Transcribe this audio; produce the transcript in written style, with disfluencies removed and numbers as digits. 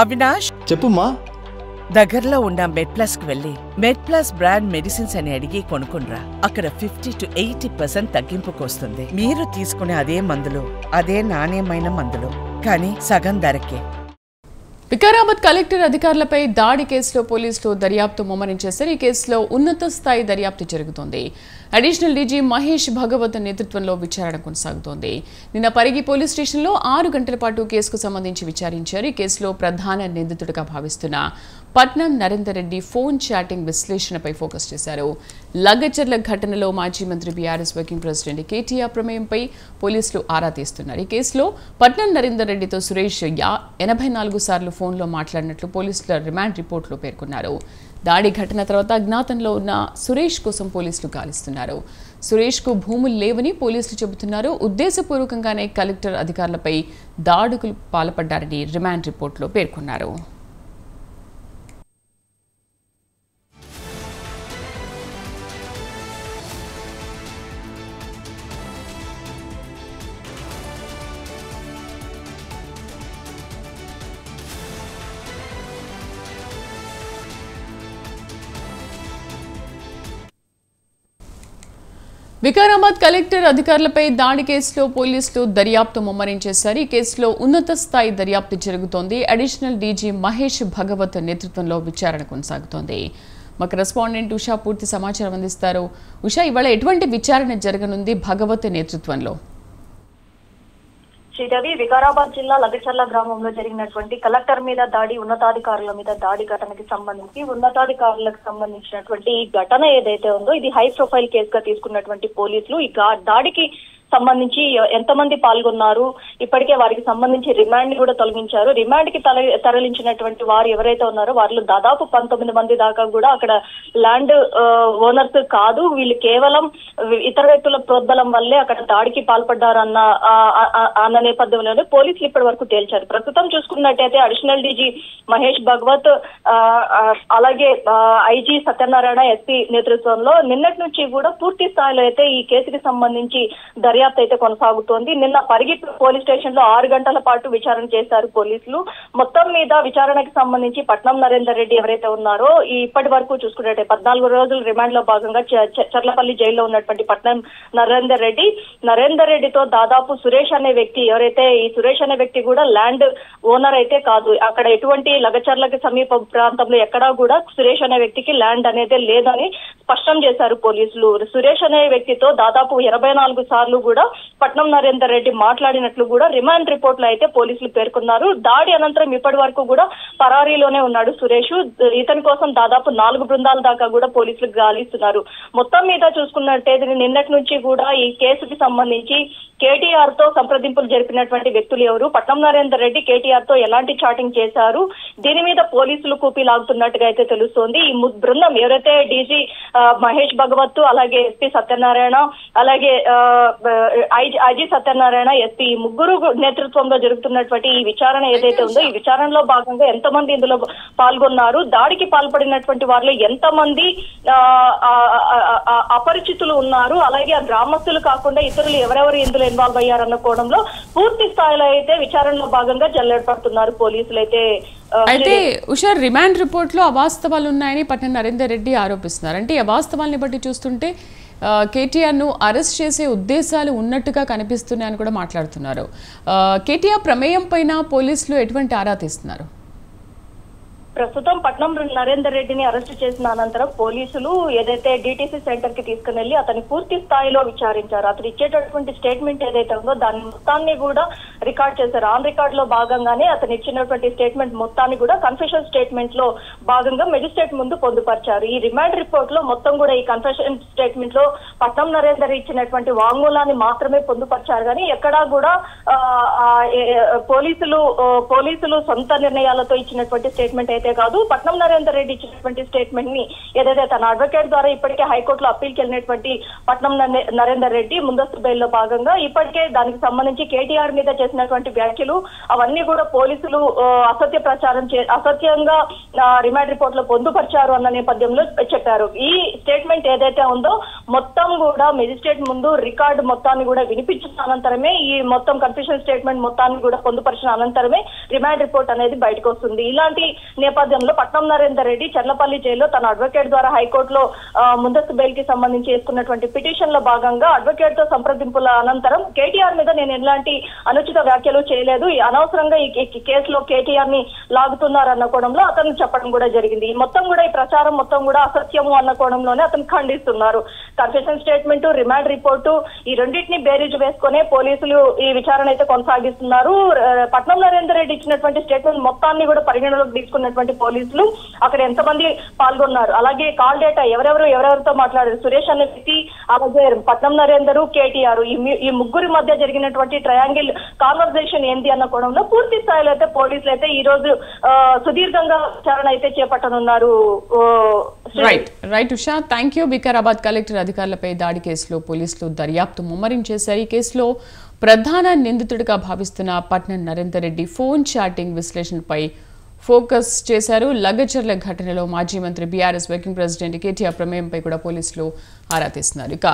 అవినాష్ చెప్పుమా. దగ్గరలో ఉన్న మెడ్ప్లస్ కు వెళ్ళి మెడ్ప్లస్ బ్రాండ్ మెడిసిన్స్ అని అడిగి కొనుక్కునరా. అక్కడ 50 to 80% తగ్గింపుకు వస్తుంది. మీరు తీసుకునే అదే మందులు, అదే నాణ్యమైన మందులు, కానీ సగం ధరకే. వికారాబాద్ కలెక్టర్ అధికారులపై దాడి కేసులో పోలీసులు దర్యాప్తు ముమ్మరించేశారు. ఈ కేసులో ఉన్నత స్థాయి దర్యాప్తు జరుగుతోంది. అడిషనల్ డీజీ మహేష్ భగవత్ నేతృత్వంలో విచారణ కొనసాగుతోంది. నిన్న పరిగి పోలీస్ స్టేషన్లో 6 గంటల పాటు కేసుకు సంబంధించి విచారించారు. ఈ కేసులో ప్రధాన నిందితుడిగా భావిస్తున్న పట్నం నరేందర్ రెడ్డి ఫోన్ చాటింగ్ విశ్లేషణపై ఫోకస్ చేశారు. లగచర్ల ఘటనలో మాజీ మంత్రి బీఆర్ఎస్ వర్కింగ్ ప్రెసిడెంట్ కేటీఆర్ ప్రమేయంపై పోలీసులు ఆరా తీస్తున్నారు. ఈ కేసులో పట్నం నరేందర్ రెడ్డితో సురేష్ 84 సార్లు ఫోన్లో మాట్లాడినట్లు పోలీసుల రిమాండ్ రిపోర్టులో పేర్కొన్నారు. దాడి ఘటన తర్వాత అజ్ఞాతంలో ఉన్న సురేష్ కోసం పోలీసులు గాలిస్తున్నారు. సురేష్కు భూములు లేవని పోలీసులు చెబుతున్నారు. ఉద్దేశపూర్వకంగానే కలెక్టర్ అధికారులపై దాడులకు పాల్పడ్డారని రిమాండ్ రిపోర్టులో పేర్కొన్నారు. వికారాబాద్ కలెక్టర్ అధికారులపై దాడి కేసులో పోలీసులు దర్యాప్తు ముమ్మరించేశారు. ఈ కేసులో ఉన్నత స్థాయి దర్యాప్తు జరుగుతోంది. అడిషనల్ డీజీ మహేష్ భగవత్ నేతృత్వంలో విచారణ కొనసాగుతోంది. మా కరెస్పాండెంట్ ఉషా పూర్తి సమాచారం అందిస్తారు. ఉషా, ఇవాళ ఎటువంటి విచారణ జరగనుంది భగవత్ నేతృత్వంలో? శ్రీదేవి, వికారాబాద్ జిల్లా లగచర్ల గ్రామంలో జరిగినటువంటి కలెక్టర్ మీద దాడి, ఉన్నతాధికారుల మీద దాడి ఘటనకి సంబంధించి ఉన్నతాధికారులకు సంబంధించినటువంటి ఈ ఘటన ఏదైతే ఉందో ఇది హై ప్రొఫైల్ కేసుగా తీసుకున్నటువంటి పోలీసులు ఈ దాడికి సంబంధించి ఎంతమంది పాల్గొన్నారు, ఇప్పటికే వారికి సంబంధించి రిమాండ్ కూడా తొలగించారు. రిమాండ్ కి తరలించినటువంటి వారు ఎవరైతే ఉన్నారో వారిలో దాదాపు 19 మంది దాకా కూడా అక్కడ ల్యాండ్ ఓనర్స్ కాదు, వీళ్ళు కేవలం ఇతర వ్యక్తుల ప్రోద్బలం వల్లే అక్కడ దాడికి పాల్పడ్డారన్న నేపథ్యంలోనే పోలీసులు ఇప్పటి వరకు తేల్చారు. ప్రస్తుతం చూసుకున్నట్టయితే అడిషనల్ డీజీ మహేష్ భగవత్ అలాగే ఐజీ సత్యనారాయణ ఎస్పీ నేతృత్వంలో నిన్నటి నుంచి కూడా పూర్తి స్థాయిలో అయితే ఈ కేసుకి సంబంధించి దర్యాప్తు అయితే కొనసాగుతోంది. నిన్న పరిగి పోలీస్ స్టేషన్ లో 6 గంటల పాటు విచారణ చేశారు పోలీసులు. మొత్తం మీద విచారణకు సంబంధించి పట్నం నరేందర్ రెడ్డి ఎవరైతే ఉన్నారో ఇప్పటి వరకు చూసుకున్నట్టే 14 రోజులు రిమాండ్ లో భాగంగా చర్లపల్లి జైల్లో ఉన్నటువంటి పట్నం నరేందర్ రెడ్డితో దాదాపు సురేష్ అనే వ్యక్తి ఎవరైతే ఈ సురేష్ అనే వ్యక్తి కూడా ల్యాండ్ ఓనర్ అయితే కాదు. అక్కడ ఎటువంటి లగచర్లకి సమీప ప్రాంతంలో ఎక్కడా కూడా సురేష్ అనే వ్యక్తికి ల్యాండ్ అనేది లేదని స్పష్టం చేశారు పోలీసులు. సురేష్ అనే వ్యక్తితో దాదాపు 84 సార్లు కూడా పట్నం నరేందర్ రెడ్డి మాట్లాడినట్లు కూడా రిమాండ్ రిపోర్ట్ లో అయితే పోలీసులు పేర్కొన్నారు. దాడి అనంతరం ఇప్పటి వరకు కూడా పరారీలోనే ఉన్నాడు సురేష్. ఇతని కోసం దాదాపు 4 బృందాల దాకా కూడా పోలీసులు గాలిస్తున్నారు. మొత్తం మీద చూసుకున్నట్టయితే నిన్నటి నుంచి కూడా ఈ కేసుకి సంబంధించి కేటీఆర్ తో సంప్రదింపులు జరిపినటువంటి వ్యక్తులు ఎవరు, పట్నం నరేందర్ రెడ్డి కేటీఆర్ తో ఎలాంటి చాటింగ్ చేశారు, దీని మీద పోలీసులు కూపీ లాగుతున్నట్టుగా అయితే తెలుస్తోంది. ఈ బృందం ఎవరైతే డీజీ మహేష్ భగవత్ అలాగే ఎస్పీ సత్యనారాయణ అలాగే ఐజీ సత్యనారాయణ ఎస్పీ ముగ్గురు నేతృత్వంలో జరుగుతున్నటువంటి ఈ విచారణ ఏదైతే ఉందో ఈ విచారణలో భాగంగా ఎంతమంది ఇందులో పాల్గొన్నారు, దాడికి పాల్పడినటువంటి వారిలో ఎంతమంది అపరిచితులు ఉన్నారు, అలాగే ఆ గ్రామస్తులు కాకుండా ఇతరులు ఎవరెవరు ఇందులో ఇన్వాల్వ్ అయ్యారన్న కోణంలో పూర్తి స్థాయిలో అయితే విచారణలో భాగంగా జల్లెడపడుతున్నారు పోలీసులు అయితే. అయితే ఉషా, రిమాండ్ రిపోర్ట్ లో అవాస్తవాలు ఉన్నాయని పట్నం నరేందర్ రెడ్డి ఆరోపిస్తున్నారు. అంటే అవాస్తవాల్ని బట్టి చూస్తుంటే కేటీఆర్ ను అరెస్ట్ చేసే ఉద్దేశాలు ఉన్నట్టుగా కనిపిస్తున్నాయని కూడా మాట్లాడుతున్నారు. కేటీఆర్ ప్రమేయం పైన పోలీసులు ఎటువంటి ఆరా తీస్తున్నారు? ప్రస్తుతం పట్నం నరేందర్ రెడ్డిని అరెస్ట్ చేసిన అనంతరం పోలీసులు ఏదైతే డిటిసి సెంటర్ కి తీసుకుని వెళ్లి అతని పూర్తి స్థాయిలో విచారించారు. అతను ఇచ్చేటటువంటి స్టేట్మెంట్ ఏదైతే ఉందో దాని మొత్తాన్ని కూడా రికార్డ్ చేశారు. ఆన్ రికార్డ్ లో భాగంగానే అతను ఇచ్చినటువంటి స్టేట్మెంట్ మొత్తాన్ని కూడా కన్ఫెషన్ స్టేట్మెంట్ లో భాగంగా మెజిస్ట్రేట్ ముందు పొందుపరిచారు. ఈ రిమాండ్ రిపోర్ట్ లో మొత్తం కూడా ఈ కన్ఫెషన్ స్టేట్మెంట్ లో పట్నం నరేందర్ ఇచ్చినటువంటి వాంగ్మూలాన్ని మాత్రమే పొందుపరిచారు. కానీ ఎక్కడా కూడా పోలీసులు సొంత నిర్ణయాలతో ఇచ్చినటువంటి స్టేట్మెంట్ అయితే కాదు, పట్నం నరేందర్ రెడ్డి ఇచ్చినటువంటి స్టేట్మెంట్ ని ఏదైతే తన అడ్వకేట్ ద్వారా ఇప్పటికే హైకోర్టులో అప్పీల్కి వెళ్ళినటువంటి పట్నం నరేందర్ రెడ్డి ముందస్తు బెయిల్లో భాగంగా ఇప్పటికే దానికి సంబంధించి కేటీఆర్ మీద చేసినటువంటి వ్యాఖ్యలు అవన్నీ కూడా పోలీసులు అసత్య ప్రచారం అసత్యంగా రిమాండ్ రిపోర్ట్ లో పొందుపరిచారు అన్న నేపథ్యంలో చెప్పారు. ఈ స్టేట్మెంట్ ఏదైతే ఉందో మొత్తం కూడా మెజిస్ట్రేట్ ముందు రికార్డు మొత్తాన్ని కూడా వినిపించిన అనంతరమే ఈ మొత్తం కన్ఫ్యూషన్ స్టేట్మెంట్ మొత్తాన్ని కూడా పొందుపరిచిన అనంతరమే రిమాండ్ రిపోర్ట్ అనేది బయటకు వస్తుంది. ఇలాంటి నేపథ్యంలో పట్నం నరేందర్ రెడ్డి చర్లపల్లి జైల్లో తన అడ్వకేట్ ద్వారా హైకోర్టులో ముందస్తు బెయిల్ కి సంబంధించి వేసుకున్నటువంటి పిటిషన్ లో భాగంగా అడ్వకేట్ తో సంప్రదింపుల అనంతరం కేటీఆర్ మీద నేను ఎలాంటి అనుచిత వ్యాఖ్యలు చేయలేదు, అనవసరంగా ఈ కేసులో కేటీఆర్ ని లాగుతున్నారన్న కోణంలో అతను చెప్పడం కూడా జరిగింది. ఈ మొత్తం కూడా ఈ ప్రచారం మొత్తం కూడా అసత్యము అన్న కోణంలోనే అతను ఖండిస్తున్నారు. కన్ఫెషన్ స్టేట్మెంట్, రిమాండ్ రిపోర్టు ఈ రెండింటిని బేరీజు వేసుకునే పోలీసులు ఈ విచారణ అయితే కొనసాగిస్తున్నారు. పట్నం నరేందర్ రెడ్డి ఇచ్చినటువంటి స్టేట్మెంట్ మొత్తాన్ని కూడా పరిగణలోకి తీసుకున్నటువంటి పోలీసులు అక్కడ ఎంతమంది పాల్గొన్నారు, అలాగే కాల్ డేటా ఎవరెవరితో మాట్లాడారు, సురేష్ అనే వ్యక్తి, అలాగే పట్నం నరేందర్, కేటీఆర్ ఈ ముగ్గురి మధ్య జరిగినటువంటి ట్రయాంగిల్ కాన్వర్సేషన్ ఏంటి అన్న కోణంలో పూర్తి స్థాయిలో అయితే పోలీసులు అయితే ఈ రోజు సుదీర్ఘంగా విచారణ అయితే చేపట్టనున్నారు. Right Usha, thank you. Vikarabad collector అధికారులపై దాడి కేసులో పోలీసులు దర్యాప్తు ముమ్మరించేశారు. ఈ కేసులో ప్రధాన నిందితుడిగా భావిస్తున్న పట్నం నరేందర్ రెడ్డి ఫోన్ చాటింగ్ విశ్లేషణపై ఫోకస్ చేశారు. లగచర్ల ఘటనలో మాజీ మంత్రి బీఆర్ఎస్ వర్కింగ్ ప్రెసిడెంట్ కేటీఆర్ ప్రమేయంపై కూడా పోలీసులు ఆరా తీస్తున్నారు. ఇక